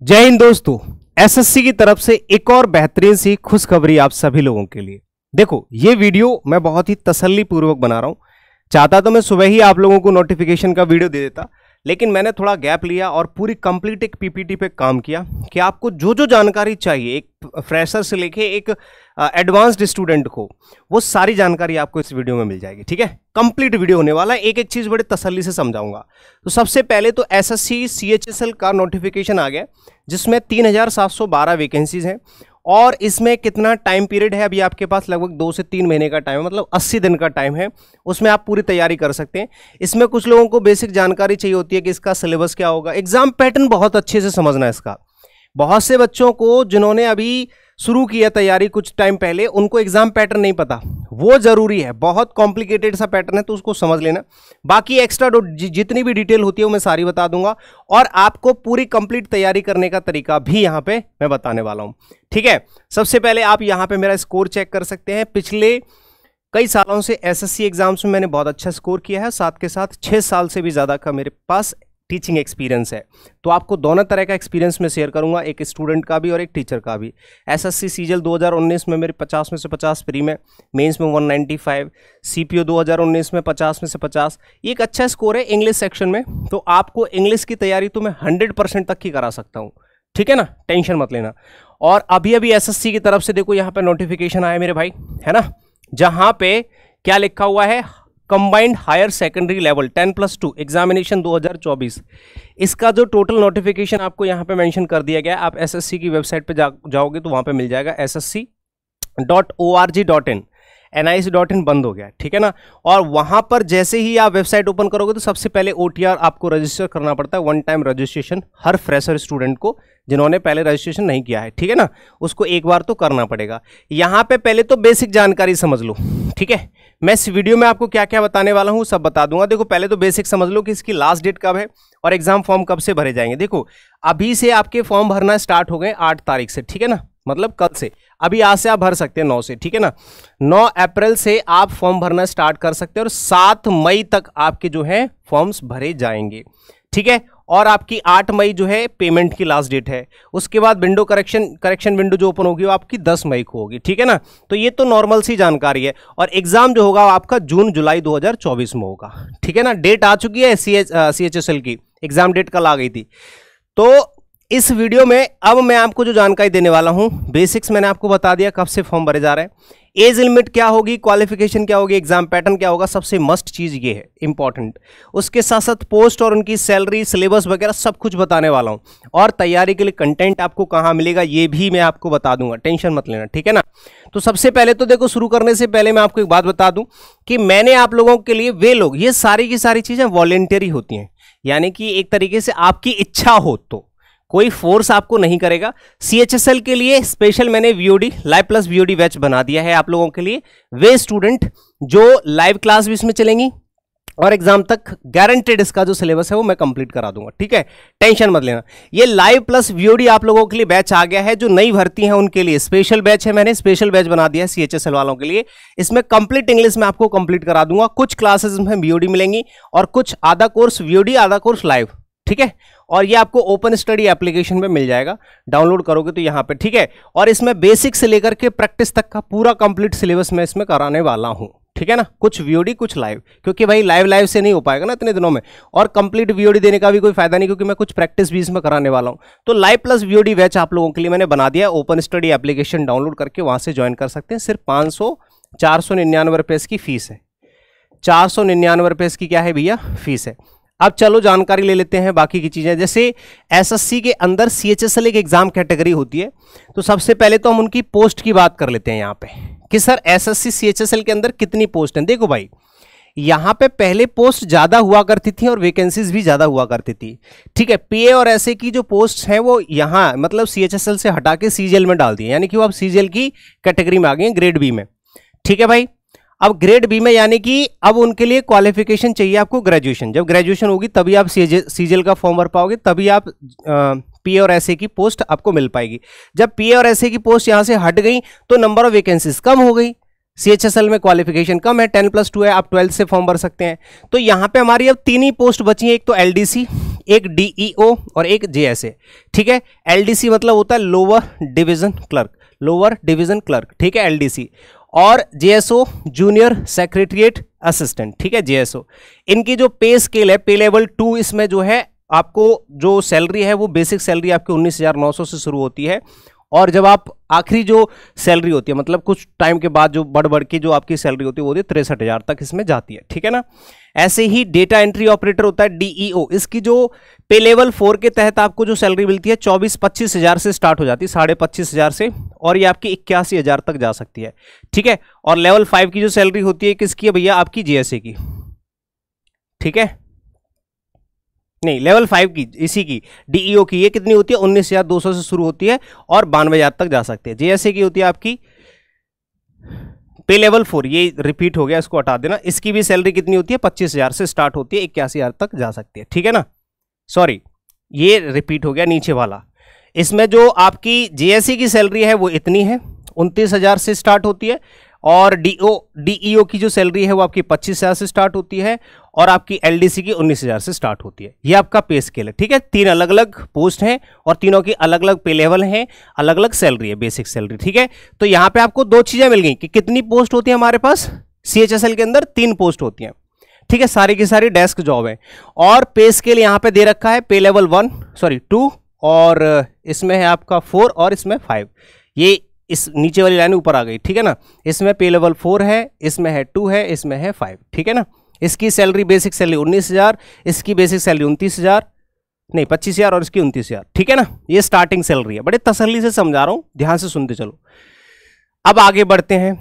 जय हिंद दोस्तों। एसएससी की तरफ से एक और बेहतरीन सी खुशखबरी आप सभी लोगों के लिए। देखो, ये वीडियो मैं बहुत ही तसल्ली पूर्वक बना रहा हूं। चाहता तो मैं सुबह ही आप लोगों को नोटिफिकेशन का वीडियो दे देता, लेकिन मैंने थोड़ा गैप लिया और पूरी कंप्लीट एक पीपीटी पे काम किया कि आपको जो जो जानकारी चाहिए, एक फ्रेशर से लेके एक एडवांस्ड स्टूडेंट को, वो सारी जानकारी आपको इस वीडियो में मिल जाएगी। ठीक है, कंप्लीट वीडियो होने वाला है, एक एक चीज़ बड़े तसल्ली से समझाऊंगा। तो सबसे पहले तो एसएससी सीएचएसएल का नोटिफिकेशन आ गया, जिसमें 3712 वैकेंसीज हैं और इसमें कितना टाइम पीरियड है, अभी आपके पास लगभग 2 से 3 महीने का टाइम है, मतलब 80 दिन का टाइम है। उसमें आप पूरी तैयारी कर सकते हैं। इसमें कुछ लोगों को बेसिक जानकारी चाहिए होती है कि इसका सिलेबस क्या होगा, एग्जाम पैटर्न बहुत अच्छे से समझना है इसका। बहुत से बच्चों को जिन्होंने अभी शुरू किया तैयारी कुछ टाइम पहले, उनको एग्जाम पैटर्न नहीं पता, वो जरूरी है। बहुत कॉम्प्लिकेटेड सा पैटर्न है, तो उसको समझ लेना। बाकी एक्स्ट्रा जितनी भी डिटेल होती है वो मैं सारी बता दूंगा, और आपको पूरी कंप्लीट तैयारी करने का तरीका भी यहाँ पे मैं बताने वाला हूँ। ठीक है, सबसे पहले आप यहाँ पे मेरा स्कोर चेक कर सकते हैं। पिछले कई सालों से एसएससी एग्जाम्स में मैंने बहुत अच्छा स्कोर किया है, साथ के साथ 6 साल से भी ज़्यादा का मेरे पास टीचिंग एक्सपीरियंस है। तो आपको दोनों तरह का एक्सपीरियंस मैं शेयर करूंगा, एक स्टूडेंट का भी और एक टीचर का भी। एसएससी सीजीएल 2019 में मेरे 50 में से 50 प्री में, मेंस में 195, सीपीओ 2019 में 50 में से 50। ये एक अच्छा स्कोर है इंग्लिश सेक्शन में। तो आपको इंग्लिश की तैयारी तो मैं 100% तक की करा सकता हूँ। ठीक है ना, टेंशन मत लेना। और अभी अभी एसएससी की तरफ से देखो यहाँ पे नोटिफिकेशन आया मेरे भाई, है ना, जहाँ पे क्या लिखा हुआ है, combined higher secondary level 10+2 examination 2024। इसका जो टोटल नोटिफिकेशन आपको यहाँ पे मेंशन कर दिया गया है, आप एसएससी की वेबसाइट पे जाओगे तो वहाँ पे मिल जाएगा ssc.org.in। NIC.in बंद हो गया, ठीक है ना। और वहाँ पर जैसे ही आप वेबसाइट ओपन करोगे तो सबसे पहले OTR आपको रजिस्टर करना पड़ता है, 1 टाइम रजिस्ट्रेशन हर फ्रेशर स्टूडेंट को जिन्होंने पहले रजिस्ट्रेशन नहीं किया है। ठीक है ना, उसको एक बार तो करना पड़ेगा। यहाँ पे पहले तो बेसिक जानकारी समझ लो। ठीक है, मैं इस वीडियो में आपको क्या क्या बताने वाला हूँ सब बता दूंगा। देखो, पहले तो बेसिक समझ लो कि इसकी लास्ट डेट कब है और एग्जाम फॉर्म कब से भरे जाएंगे। देखो, अभी से आपके फॉर्म भरना स्टार्ट हो गए 8 तारीख से, ठीक है ना, मतलब कल से। अभी आज से आप भर सकते हैं 9 से, ठीक है ना। 9 अप्रैल से आप फॉर्म भरना स्टार्ट कर सकते हैं और 7 मई तक आपके जो है फॉर्म्स भरे जाएंगे। ठीक है, और आपकी 8 मई जो है पेमेंट की लास्ट डेट है। उसके बाद विंडो करेक्शन विंडो जो ओपन होगी वो आपकी 10 मई को होगी। ठीक है ना, तो ये तो नॉर्मल सी जानकारी है। और एग्जाम जो होगा आपका जून जुलाई 2024 में होगा। ठीक है ना, डेट आ चुकी है सीएचएसएल की, एग्जाम डेट कल आ गई थी। तो इस वीडियो में अब मैं आपको जो जानकारी देने वाला हूं, बेसिक्स मैंने आपको बता दिया कब से फॉर्म भरे जा रहे हैं, एज लिमिट क्या होगी, क्वालिफिकेशन क्या होगी, एग्जाम पैटर्न क्या होगा, सबसे मस्ट चीज ये है, इंपॉर्टेंट। उसके साथ साथ पोस्ट और उनकी सैलरी, सिलेबस वगैरह सब कुछ बताने वाला हूं। और तैयारी के लिए कंटेंट आपको कहां मिलेगा ये भी मैं आपको बता दूंगा, टेंशन मत लेना। ठीक है ना, तो सबसे पहले तो देखो, शुरू करने से पहले मैं आपको एक बात बता दूं कि मैंने आप लोगों के लिए, वे लोग, ये सारी की सारी चीजें वॉलेंटरी होती हैं, यानी कि एक तरीके से आपकी इच्छा हो तो, कोई फोर्स आपको नहीं करेगा। सीएचएसएल के लिए स्पेशल मैंने VOD, live plus VOD batch बना दिया है आप लोगों के लिए। वे स्टूडेंट जो लाइव क्लास भी इसमें चलेंगी और एग्जाम तक गारंटेड इसका जो सिलेबस है वो मैं कंप्लीट करा दूंगा। ठीक है, टेंशन मत लेना। ये लाइव प्लस वीओडी आप लोगों के लिए बैच आ गया है, जो नई भर्ती है उनके लिए स्पेशल बैच है। मैंने स्पेशल बैच बना दिया है सीएचएसएल वालों के लिए। इसमें कंप्लीट इंग्लिश में आपको कंप्लीट करा दूंगा। कुछ क्लासेस में वीओडी मिलेंगी और कुछ आधा कोर्स वीओडी, आधा कोर्स लाइव। ठीक है, और ये आपको ओपन स्टडी एप्लीकेशन में मिल जाएगा, डाउनलोड करोगे तो यहाँ पे। ठीक है, और इसमें बेसिक से लेकर के प्रैक्टिस तक का पूरा कंप्लीट सिलेबस मैं इसमें कराने वाला हूँ। ठीक है ना, कुछ वीओडी कुछ लाइव, क्योंकि भाई लाइव से नहीं हो पाएगा ना इतने दिनों में, और कंप्लीट वीओडी देने का भी कोई फायदा नहीं, क्योंकि मैं कुछ प्रैक्टिस भी इसमें कराने वाला हूँ। तो लाइव प्लस वीओडी बैच आप लोगों के लिए मैंने बना दिया। ओपन स्टडी एप्लीकेशन डाउनलोड करके वहां से ज्वाइन कर सकते हैं। सिर्फ 499 रुपये इसकी फीस है। 499 रुपये इसकी क्या है भैया, फीस है। अब चलो जानकारी ले लेते हैं बाकी की चीजें। जैसे एसएससी के अंदर सीएचएसएल एक एग्जाम कैटेगरी होती है, तो सबसे पहले तो हम उनकी पोस्ट की बात कर लेते हैं यहाँ पे कि सर एसएससी सीएचएसएल के अंदर कितनी पोस्ट हैं। देखो भाई, यहाँ पे पहले पोस्ट ज्यादा हुआ करती थी और वैकेंसीज भी ज्यादा हुआ करती थी। ठीक है, पीए और ऐसे की जो पोस्ट हैं वो यहाँ मतलब सीएचएसएल से हटा के सीजीएल में डाल दी, यानी कि वो अब सीजीएल की कैटेगरी में आ गई है, ग्रेड बी में। ठीक है भाई, अब ग्रेड बी में यानी कि अब उनके लिए क्वालिफिकेशन चाहिए आपको ग्रेजुएशन। जब ग्रेजुएशन होगी तभी आप सीजीएल का फॉर्म भर पाओगे, तभी आप पीए और एसए की पोस्ट आपको मिल पाएगी। जब पीए और एसए की पोस्ट यहाँ से हट गई तो नंबर ऑफ वैकेंसीज कम हो गई। CHSL में क्वालिफिकेशन कम है, 10+2 है, आप 12th से फॉर्म भर सकते हैं। तो यहाँ पे हमारी अब 3 ही पोस्ट बची हैं, एक तो LDC, एक DEO और एक JSA। ठीक है, LDC मतलब होता है lower division clerk, lower division clerk, ठीक है LDC, और JSO जूनियर सेक्रेटरिएट असिस्टेंट, ठीक है JSO। इनकी जो पे स्केल है, पे लेवल 2, इसमें जो है आपको जो सैलरी है वो बेसिक सैलरी आपकी 19,900 से शुरू होती है, और जब आप आखिरी जो सैलरी होती है, मतलब कुछ टाइम के बाद जो बढ़ बढ़ के जो आपकी सैलरी होती है वो 63,000 तक इसमें जाती है, ठीक है ना। ऐसे ही डेटा एंट्री ऑपरेटर होता है DEO, इसकी जो पे लेवल 4 के तहत आपको जो सैलरी मिलती है 24-25 हज़ार से स्टार्ट हो जाती है, 25,500 से, और ये आपकी 81,000 तक जा सकती है, ठीक है। और लेवल 5 की जो सैलरी होती है किसकी है भैया, आपकी JSA की, ठीक है, नहीं लेवल 5 की, इसी की DEO की, ये कितनी होती है 19,200 से शुरू होती है और 92,000 तक जा सकते हैं। JSA की होती है आपकी पे लेवल 4, ये रिपीट हो गया, इसको हटा देना, इसकी भी सैलरी कितनी होती है 25,000 से स्टार्ट होती है, 81,000 तक जा सकती है, ठीक है ना। सॉरी, ये रिपीट हो गया नीचे वाला। इसमें जो आपकी JSA की सैलरी है वो इतनी है, 29,000 से स्टार्ट होती है, और DEO की जो सैलरी है वो आपकी 25,000 से स्टार्ट होती है, और आपकी LDC की 19,000 से स्टार्ट होती है। ये आपका पे स्केल है, ठीक है। 3 अलग अलग पोस्ट हैं और तीनों की अलग अलग पे लेवल हैं, अलग अलग सैलरी है, बेसिक सैलरी, ठीक है। तो यहाँ पे आपको 2 चीजें मिल गई कि कितनी पोस्ट होती है हमारे पास, CHSL के अंदर 3 पोस्ट होती हैं, ठीक है, सारी की सारी डेस्क जॉब है। और पे स्केल यहाँ पे दे रखा है, पे लेवल 2, और इसमें है आपका 4 और इसमें 5, ये इस नीचे वाली लाइन ऊपर आ गई, ठीक है ना। इसमें पे लेवल 4 है, इसमें है 2 है, इसमें है 5, ठीक है ना। इसकी सैलरी बेसिक सैलरी 19,000, इसकी बेसिक सैलरी 29,000, नहीं 25,000, और इसकी 29,000, ठीक है ना। ये स्टार्टिंग सैलरी है, बड़े तसल्ली से समझा रहा हूं, ध्यान से सुनते चलो। अब आगे बढ़ते हैं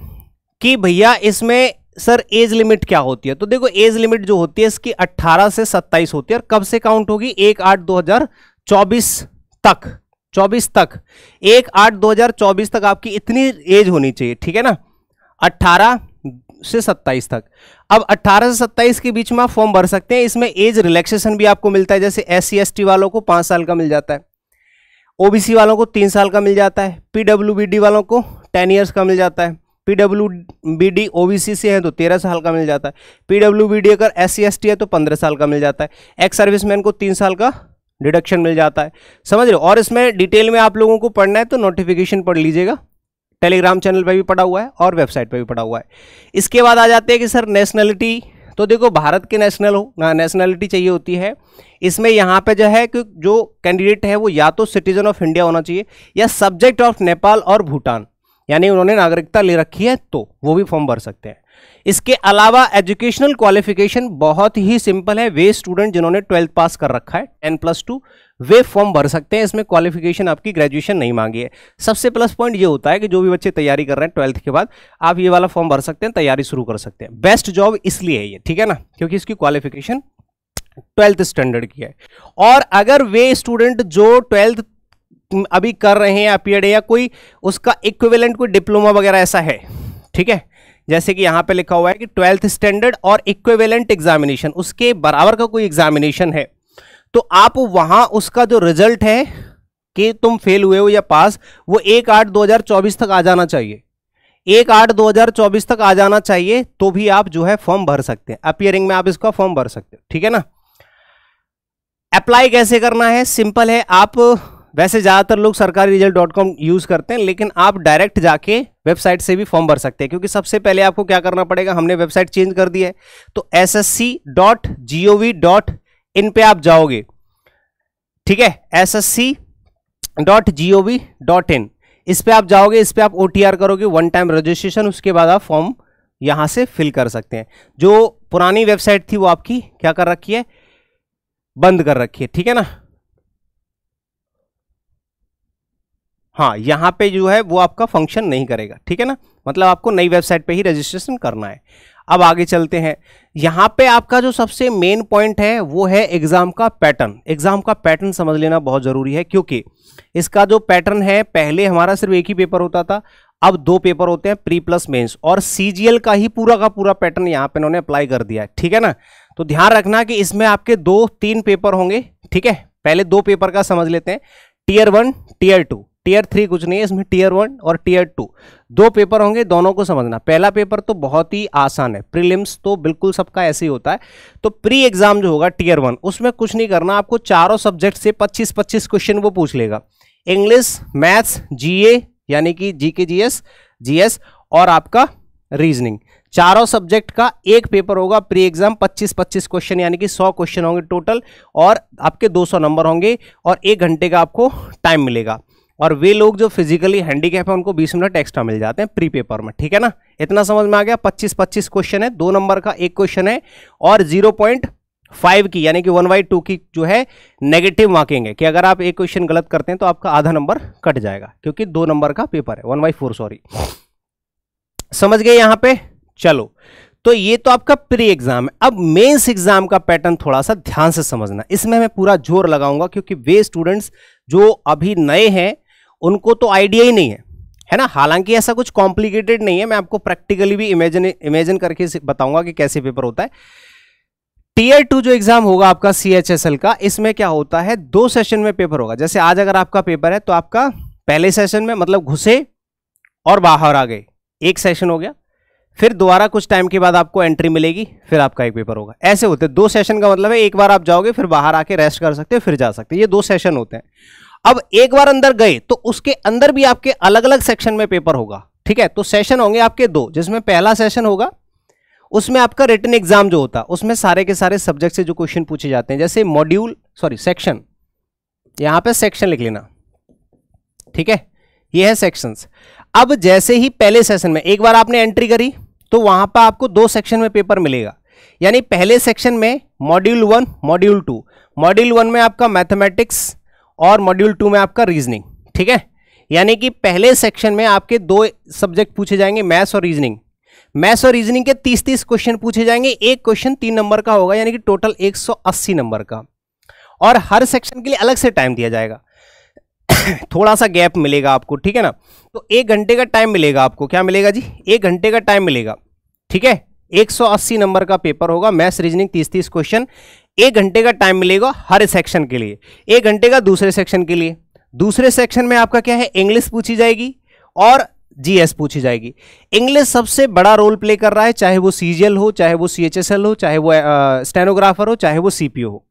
कि भैया इसमें सर एज लिमिट क्या होती है। तो देखो एज लिमिट जो होती है इसकी 18 से 27 होती है, और कब से काउंट होगी, 1/8/2024 तक, 1/8/2024 तक आपकी इतनी एज होनी चाहिए, ठीक है ना, 18 से 27 तक। अब 18 से 27 के बीच में आप फॉर्म भर सकते हैं। इसमें एज रिलैक्सेशन भी आपको मिलता है, जैसे SC/ST वालों को 5 साल का मिल जाता है, OBC वालों को 3 साल का मिल जाता है, PWBD वालों को 10 ईयर्स का मिल जाता है, PWBD OBC से है तो 13 साल का मिल जाता है, PWBD अगर SC/ST है तो 15 साल का मिल जाता है, एक्स सर्विसमैन को 3 साल का डिडक्शन मिल जाता है, समझ रहे हो। और इसमें डिटेल में आप लोगों को पढ़ना है तो नोटिफिकेशन पढ़ लीजिएगा, टेलीग्राम चैनल पे भी पड़ा हुआ है और वेबसाइट पे भी पड़ा हुआ है। इसके बाद आ जाते हैं कि सर नेशनलिटी, तो देखो भारत के नेशनलिटी चाहिए होती है। इसमें यहाँ पे जो है कि जो कैंडिडेट है वो या तो सिटीजन ऑफ इंडिया होना चाहिए या सब्जेक्ट ऑफ नेपाल और भूटान, यानी उन्होंने नागरिकता ले रखी है तो वो भी फॉर्म भर सकते हैं। इसके अलावा एजुकेशनल क्वालिफिकेशन बहुत ही सिंपल है, वे स्टूडेंट जिन्होंने 12th पास कर रखा है 10+2 वे फॉर्म भर सकते हैं। इसमें क्वालिफिकेशन आपकी ग्रेजुएशन नहीं मांगी है। सबसे प्लस पॉइंट ये होता है कि जो भी बच्चे तैयारी कर रहे हैं 12th के बाद आप ये वाला फॉर्म भर सकते हैं, तैयारी शुरू कर सकते हैं। बेस्ट जॉब इसलिए है ये, ठीक है ना, क्योंकि इसकी क्वालिफिकेशन 12th स्टैंडर्ड की है। और अगर वे स्टूडेंट जो 12th अभी कर रहे हैं या पीएड या कोई उसका इक्विवेलेंट कोई डिप्लोमा वगैरह ऐसा है, ठीक है, जैसे कि यहां पे लिखा हुआ है कि 12th स्टैंडर्ड और इक्विवेलेंट एग्जामिनेशन, उसके बराबर का कोई एग्जामिनेशन है, तो आप वहां उसका जो रिजल्ट है कि तुम फेल हुए हो या पास, वो 1/8/2024 तक आ जाना चाहिए, 1/8/2024 तक आ जाना चाहिए, तो भी आप जो है फॉर्म भर सकते हैं। अपीयरिंग में आप इसका फॉर्म भर सकते हो, ठीक है ना। अप्लाई कैसे करना है, सिंपल है। आप वैसे ज़्यादातर लोग sarkariresult.com यूज़ करते हैं, लेकिन आप डायरेक्ट जाके वेबसाइट से भी फॉर्म भर सकते हैं, क्योंकि सबसे पहले आपको क्या करना पड़ेगा, हमने वेबसाइट चेंज कर दी है, तो ssc.gov.in पे आप जाओगे, ठीक है, ssc.gov.in, इस पे आप जाओगे, इस पे आप OTR करोगे, 1 टाइम रजिस्ट्रेशन, उसके बाद आप फॉर्म यहां से फिल कर सकते हैं। जो पुरानी वेबसाइट थी वो आपकी क्या कर रखी है, बंद कर रखी है, ठीक है ना। हाँ, यहां पे जो है वो आपका फंक्शन नहीं करेगा, ठीक है ना, मतलब आपको नई वेबसाइट पे ही रजिस्ट्रेशन करना है। अब आगे चलते हैं। यहां पे आपका जो सबसे मेन पॉइंट है वो है एग्जाम का पैटर्न। एग्जाम का पैटर्न समझ लेना बहुत जरूरी है, क्योंकि इसका जो पैटर्न है, पहले हमारा सिर्फ एक ही पेपर होता था, अब 2 पेपर होते हैं, प्री प्लस मेंस, और CGL का ही पूरा का पूरा पैटर्न यहाँ पे इन्होंने अप्लाई कर दिया है, ठीक है ना। तो ध्यान रखना कि इसमें आपके 2-3 पेपर होंगे, ठीक है। पहले 2 पेपर का समझ लेते हैं, Tier 1 Tier 2, टियर 3 कुछ नहीं है, इसमें टियर 1 और टियर 2 दो पेपर होंगे, दोनों को समझना। पहला पेपर तो बहुत ही आसान है, प्रीलिम्स तो बिल्कुल सबका ऐसे ही होता है। तो प्री एग्जाम जो होगा टियर 1, उसमें कुछ नहीं करना, आपको चारों सब्जेक्ट से 25-25 क्वेश्चन वो पूछ लेगा। इंग्लिश, मैथ्स, जीए यानी कि जीके जीएस और आपका रीजनिंग, चारों सब्जेक्ट का एक पेपर होगा प्री एग्जाम। 25-25 क्वेश्चन यानी कि 100 क्वेश्चन होंगे टोटल, और आपके 200 नंबर होंगे और 1 घंटे का आपको टाइम मिलेगा। और वे लोग जो फिजिकली हैंडीकैप है उनको 20 मिनट एक्स्ट्रा मिल जाते हैं प्री पेपर में, ठीक है ना। इतना समझ में आ गया। 25-25 क्वेश्चन है, 2 नंबर का एक क्वेश्चन है, और 0.5 की यानी कि 1/2 की जो है नेगेटिव मार्किंग है, कि अगर आप एक क्वेश्चन गलत करते हैं तो आपका आधा नंबर कट जाएगा, क्योंकि 2 नंबर का पेपर है, 1/4 सॉरी। समझ गए यहां पे? चलो, तो ये तो आपका प्री एग्जाम है। अब मेंस एग्जाम का पैटर्न थोड़ा सा ध्यान से समझना, इसमें मैं पूरा जोर लगाऊंगा, क्योंकि वे स्टूडेंट्स जो अभी नए हैं उनको तो आइडिया ही नहीं है ना। हालांकि ऐसा कुछ कॉम्प्लिकेटेड नहीं है, मैं आपको प्रैक्टिकली भी इमेजिन करके बताऊंगा कि कैसे पेपर होता है। टियर 2 जो एग्जाम होगा आपका CHSL का, इसमें क्या होता है, 2 सेशन में पेपर होगा। जैसे आज अगर आपका पेपर है तो आपका पहले सेशन में मतलब घुसे और बाहर आ गए, एक सेशन हो गया, फिर दोबारा कुछ टाइम के बाद आपको एंट्री मिलेगी, फिर आपका एक पेपर होगा। ऐसे होते हैं 2 सेशन का मतलब है, एक बार आप जाओगे फिर बाहर आके रेस्ट कर सकते हो, फिर जा सकते हैं, ये 2 सेशन होते हैं। अब एक बार अंदर गए तो उसके अंदर भी आपके अलग अलग सेक्शन में पेपर होगा, ठीक है। तो सेशन होंगे आपके 2, जिसमें पहला सेशन होगा उसमें आपका रिटन एग्जाम जो होता है, उसमें सारे के सारे सब्जेक्ट से जो क्वेश्चन पूछे जाते हैं, जैसे सेक्शन, यहां पे सेक्शन लिख लेना, ठीक है, ये है सेक्शंस। अब जैसे ही पहले सेशन में एक बार आपने एंट्री करी तो वहां पर आपको 2 सेक्शन में पेपर मिलेगा, यानी पहले सेक्शन में मॉड्यूल 1, मॉड्यूल 2, मॉड्यूल 1 में आपका मैथमेटिक्स और मॉड्यूल 2 में आपका रीजनिंग, ठीक है। यानी कि पहले सेक्शन में आपके 2 सब्जेक्ट पूछे जाएंगे, मैथ्स और रीजनिंग। मैथ्स और रीजनिंग के 30-30 क्वेश्चन पूछे जाएंगे, एक क्वेश्चन 3 नंबर का होगा, यानी कि टोटल 180 नंबर का, और हर सेक्शन के लिए अलग से टाइम दिया जाएगा। थोड़ा सा गैप मिलेगा आपको, ठीक है ना। तो 1 घंटे का टाइम मिलेगा आपको, क्या मिलेगा जी, 1 घंटे का टाइम मिलेगा, ठीक है। 180 नंबर का पेपर होगा, मैथ्स रीजनिंग 30-30 क्वेश्चन, 1 घंटे का टाइम मिलेगा हर सेक्शन के लिए। 1 घंटे का दूसरे सेक्शन के लिए, दूसरे सेक्शन में आपका क्या है, इंग्लिश पूछी जाएगी और जीएस पूछी जाएगी। इंग्लिश सबसे बड़ा रोल प्ले कर रहा है, चाहे वो CGL हो, चाहे वो CHSL हो, चाहे वो स्टेनोग्राफर हो, चाहे वो CPO हो।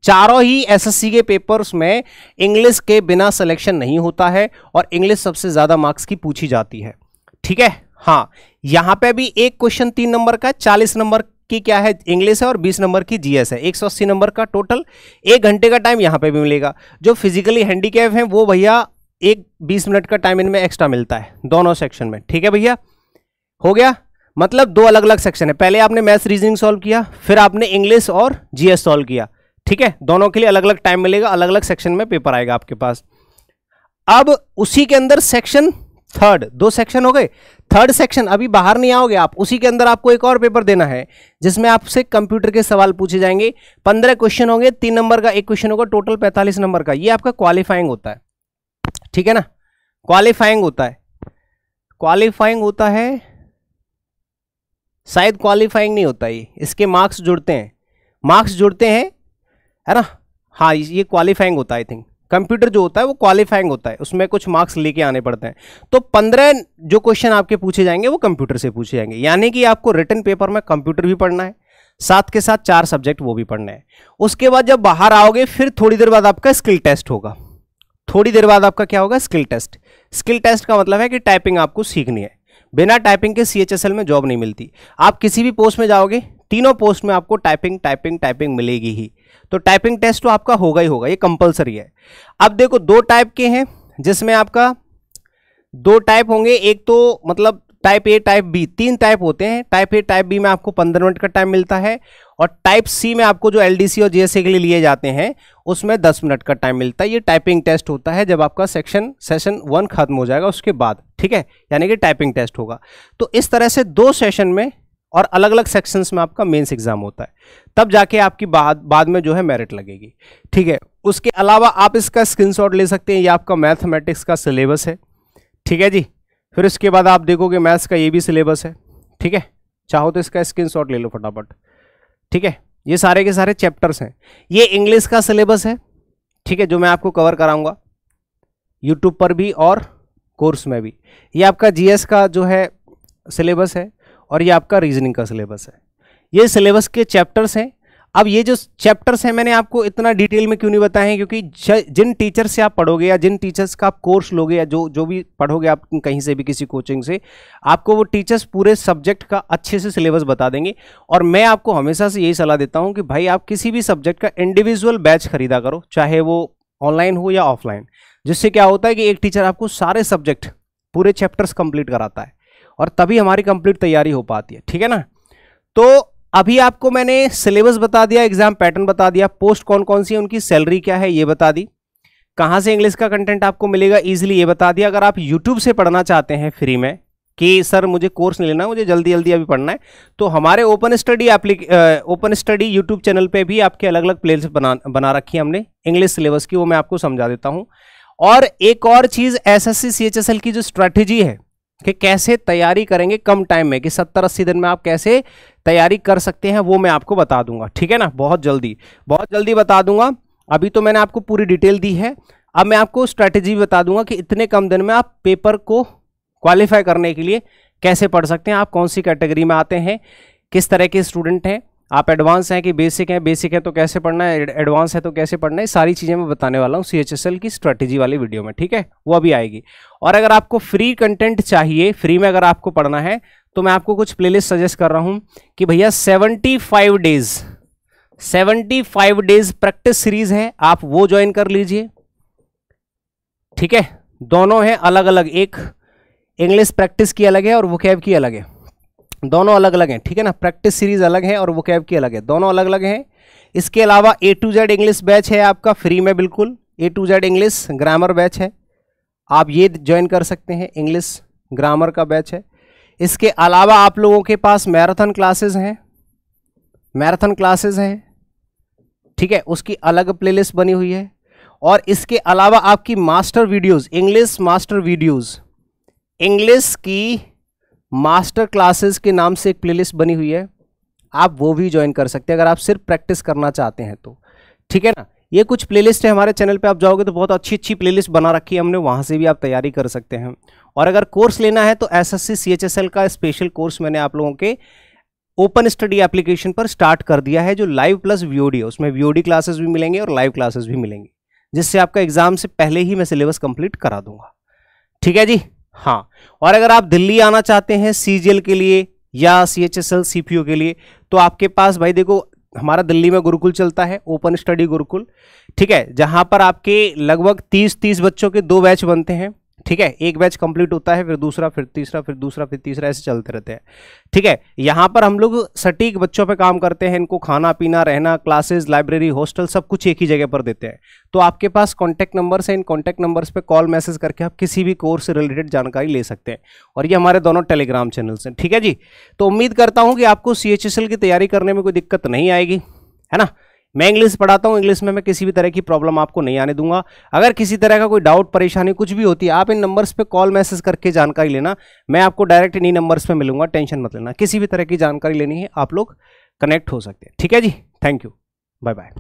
चारों ही SSC के पेपर्स में इंग्लिश के बिना सिलेक्शन नहीं होता है, और इंग्लिश सबसे ज्यादा मार्क्स की पूछी जाती है, ठीक है। हाँ, यहां पे भी एक क्वेश्चन 3 नंबर का, 40 नंबर की क्या है, इंग्लिश है, और 20 नंबर की जीएस है, 180 नंबर का टोटल। 1 घंटे का टाइम यहां पे भी मिलेगा। जो फिजिकली हैंडीकैप हैं वो भैया 20 मिनट का टाइम इनमें एक्स्ट्रा मिलता है दोनों सेक्शन में, ठीक है भैया। हो गया, मतलब 2 अलग अलग सेक्शन है, पहले आपने मैथ्स रीजनिंग सॉल्व किया, फिर आपने इंग्लिश और जीएस सॉल्व किया, ठीक है। दोनों के लिए अलग अलग टाइम मिलेगा, अलग अलग सेक्शन में पेपर आएगा आपके पास। अब उसी के अंदर सेक्शन थर्ड, 2 सेक्शन हो गए, थर्ड सेक्शन अभी बाहर नहीं आओगे आप, उसी के अंदर आपको एक और पेपर देना है, जिसमें आपसे कंप्यूटर के सवाल पूछे जाएंगे। 15 क्वेश्चन होंगे, 3 नंबर का एक क्वेश्चन होगा, टोटल 45 नंबर का। ये आपका क्वालिफाइंग होता है, ठीक है ना। क्वालिफाइंग होता है, क्वालिफाइंग होता है, शायद क्वालिफाइंग नहीं होता, ये इसके मार्क्स जुड़ते हैं, मार्क्स जुड़ते हैं, है ना। हाँ, ये क्वालिफाइंग होता है, आई थिंक। कंप्यूटर जो होता है वो क्वालिफाइंग होता है, उसमें कुछ मार्क्स लेके आने पड़ते हैं। तो 15 जो क्वेश्चन आपके पूछे जाएंगे वो कंप्यूटर से पूछे जाएंगे, यानी कि आपको रिटन पेपर में कंप्यूटर भी पढ़ना है, साथ के साथ 4 सब्जेक्ट वो भी पढ़ना है। उसके बाद जब बाहर आओगे फिर थोड़ी देर बाद आपका स्किल टेस्ट होगा, थोड़ी देर बाद आपका क्या होगा, स्किल टेस्ट। स्किल टेस्ट का मतलब है कि टाइपिंग आपको सीखनी है, बिना टाइपिंग के CHSL में जॉब नहीं मिलती। आप किसी भी पोस्ट में जाओगे, तीनों पोस्ट में आपको टाइपिंग टाइपिंग टाइपिंग मिलेगी ही, तो टाइपिंग टेस्ट तो आपका होगा ही होगा, ये कंपलसरी है। अब देखो 2 टाइप के हैं, जिसमें आपका 2 टाइप होंगे, एक तो मतलब type A type B, 3 type होते हैं। टाइप ए टाइप बी में आपको 15 मिनट का टाइम मिलता है, और टाइप सी में आपको जो LDC और GSA के लिए लिए जाते हैं उसमें 10 मिनट का टाइम मिलता है। ये टाइपिंग टेस्ट होता है जब आपका सेशन 1 खत्म हो जाएगा उसके बाद, ठीक है, यानी कि टाइपिंग टेस्ट होगा। तो इस तरह से 2 सेशन में और अलग अलग सेक्शंस में आपका मेंस एग्जाम होता है, तब जाके आपकी बाद में जो है मेरिट लगेगी, ठीक है। उसके अलावा आप इसका स्क्रीनशॉट ले सकते हैं, ये आपका मैथमेटिक्स का सिलेबस है, ठीक है जी। फिर उसके बाद आप देखोगे मैथ्स का ये भी सिलेबस है, ठीक है। चाहो तो इसका स्क्रीनशॉट ले लो फटाफट, ठीक है। ये सारे के सारे चैप्टर्स हैं। ये इंग्लिश का सिलेबस है, ठीक है, जो मैं आपको कवर कराऊंगा। यूट्यूब पर भी और कोर्स में भी। ये आपका जीएस का जो है सिलेबस है और ये आपका रीजनिंग का सिलेबस है। ये सिलेबस के चैप्टर्स हैं। अब ये जो चैप्टर्स हैं मैंने आपको इतना डिटेल में क्यों नहीं बताए हैं, क्योंकि जिन टीचर से आप पढ़ोगे या जिन टीचर्स का आप कोर्स लोगे या जो भी पढ़ोगे आप कहीं से भी किसी कोचिंग से, आपको वो टीचर्स पूरे सब्जेक्ट का अच्छे से सिलेबस बता देंगे। और मैं आपको हमेशा से यही सलाह देता हूँ कि भाई आप किसी भी सब्जेक्ट का इंडिविजुअल बैच खरीदा करो, चाहे वो ऑनलाइन हो या ऑफलाइन। जिससे क्या होता है कि एक टीचर आपको सारे सब्जेक्ट पूरे चैप्टर्स कंप्लीट कराता है और तभी हमारी कंप्लीट तैयारी हो पाती है, ठीक है ना। तो अभी आपको मैंने सिलेबस बता दिया, एग्जाम पैटर्न बता दिया, पोस्ट कौन कौन सी है, उनकी सैलरी क्या है ये बता दी, कहाँ से इंग्लिश का कंटेंट आपको मिलेगा इजीली ये बता दिया। अगर आप यूट्यूब से पढ़ना चाहते हैं फ्री में कि सर मुझे कोर्स नहीं लेना, मुझे जल्दी जल्दी अभी पढ़ना है, तो हमारे ओपन स्टडी यूट्यूब चैनल पे भी आपके अलग अलग प्लेलिस्ट बना रखी है हमने इंग्लिश सिलेबस की, वो मैं आपको समझा देता हूँ। और एक और चीज़ एसएससी सीएचएसएल की जो स्ट्रैटेजी है कि कैसे तैयारी करेंगे कम टाइम में, कि 70-80 दिन में आप कैसे तैयारी कर सकते हैं, वो मैं आपको बता दूंगा, ठीक है ना। बहुत जल्दी बता दूंगा। अभी तो मैंने आपको पूरी डिटेल दी है, अब मैं आपको स्ट्रैटेजी बता दूंगा कि इतने कम दिन में आप पेपर को क्वालिफाई करने के लिए कैसे पढ़ सकते हैं, आप कौन सी कैटेगरी में आते हैं, किस तरह के स्टूडेंट हैं, आप एडवांस हैं कि बेसिक है तो कैसे पढ़ना है, एडवांस है तो कैसे पढ़ना है, सारी चीज़ें मैं बताने वाला हूँ सीएचएसएल की स्ट्रैटेजी वाली वीडियो में, ठीक है, वो अभी आएगी। और अगर आपको फ्री कंटेंट चाहिए, फ्री में अगर आपको पढ़ना है, तो मैं आपको कुछ प्लेलिस्ट सजेस्ट कर रहा हूँ कि भैया 75 डेज प्रैक्टिस सीरीज है, आप वो ज्वाइन कर लीजिए, ठीक है। दोनों हैं अलग अलग, एक इंग्लिश प्रैक्टिस की अलग है और वोकैब की अलग है, दोनों अलग अलग हैं, ठीक है ना। प्रैक्टिस सीरीज अलग है और वोकैब की अलग है, दोनों अलग अलग हैं। इसके अलावा A to Z English batch है आपका फ्री में, बिल्कुल A to Z English grammar batch है, आप ये ज्वाइन कर सकते हैं, इंग्लिश ग्रामर का बैच है। इसके अलावा आप लोगों के पास मैराथन क्लासेस हैं, ठीक है, उसकी अलग प्लेलिस्ट बनी हुई है। और इसके अलावा आपकी master videos, English master videos, English की मास्टर क्लासेस के नाम से एक प्लेलिस्ट बनी हुई है, आप वो भी ज्वाइन कर सकते हैं अगर आप सिर्फ प्रैक्टिस करना चाहते हैं तो, ठीक है ना। ये कुछ प्लेलिस्ट है हमारे चैनल पे, आप जाओगे तो बहुत अच्छी प्लेलिस्ट बना रखी है हमने, वहाँ से भी आप तैयारी कर सकते हैं। और अगर कोर्स लेना है तो एसएससी सीएचएसएल का स्पेशल कोर्स मैंने आप लोगों के ओपन स्टडी एप्लीकेशन पर स्टार्ट कर दिया है, जो लाइव प्लस वीओडी है, उसमें वीओडी क्लासेस भी मिलेंगे और लाइव क्लासेस भी मिलेंगी, जिससे आपका एग्जाम से पहले ही मैं सिलेबस कंप्लीट करा दूंगा, ठीक है जी। हाँ, और अगर आप दिल्ली आना चाहते हैं सीजीएल के लिए या सीएचएसएल सीपीओ के लिए, तो आपके पास भाई देखो हमारा दिल्ली में गुरुकुल चलता है, ओपन स्टडी गुरुकुल, ठीक है, जहां पर आपके लगभग 30 बच्चों के 2 बैच बनते हैं, ठीक है। एक बैच कंप्लीट होता है, फिर दूसरा, फिर तीसरा, फिर दूसरा, फिर तीसरा, ऐसे चलते रहते हैं, ठीक है। यहाँ पर हम लोग सटीक बच्चों पे काम करते हैं, इनको खाना पीना, रहना, क्लासेस, लाइब्रेरी, हॉस्टल सब कुछ एक ही जगह पर देते हैं। तो आपके पास कॉन्टैक्ट नंबर्स हैं, इन कॉन्टैक्ट नंबर्स पे कॉल मैसेज करके आप किसी भी कोर्स से रिलेटेड जानकारी ले सकते हैं। और ये हमारे दोनों टेलीग्राम चैनल्स हैं, ठीक है जी। तो उम्मीद करता हूँ कि आपको सीएचएसएल की तैयारी करने में कोई दिक्कत नहीं आएगी, है ना। मैं इंग्लिश पढ़ाता हूँ, इंग्लिश में मैं किसी भी तरह की प्रॉब्लम आपको नहीं आने दूंगा। अगर किसी तरह का कोई डाउट, परेशानी कुछ भी होती है, आप इन नंबर्स पे कॉल मैसेज करके जानकारी लेना, मैं आपको डायरेक्ट इन्हीं नंबर्स पे मिलूंगा, टेंशन मत लेना। किसी भी तरह की जानकारी लेनी है आप लोग कनेक्ट हो सकते हैं, ठीक है जी। Thank you, bye bye.